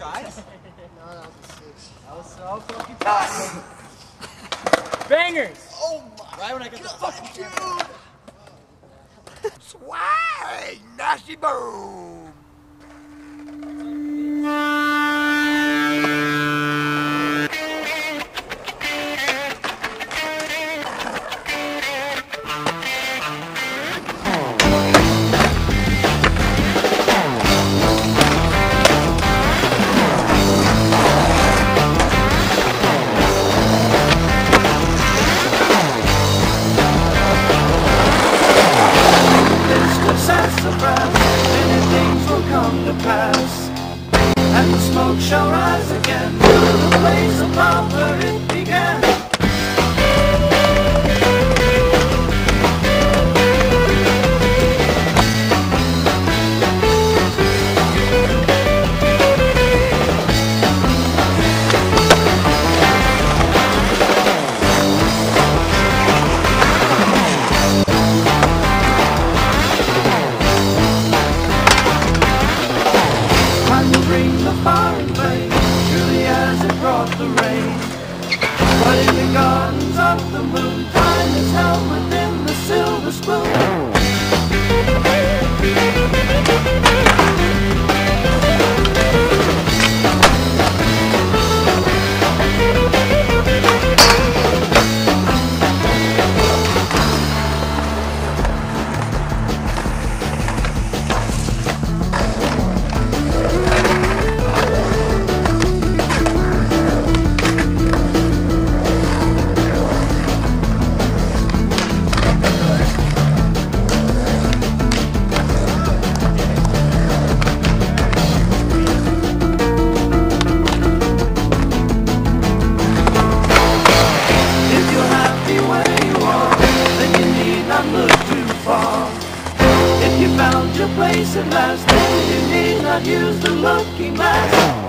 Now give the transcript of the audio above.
tries? No, that was a 6. That was so fucking tough. Bangers! Oh my! Right when I got the fucking dude! Swag! Nasty boom! Many things will come to pass, and the smoke shall rise again to the place above where it began. Bring the fire and flame, truly as it brought the rain. But in the gardens of the moon, time is held within the silver spoon. If you found your place at last, then you need not use the looking glass.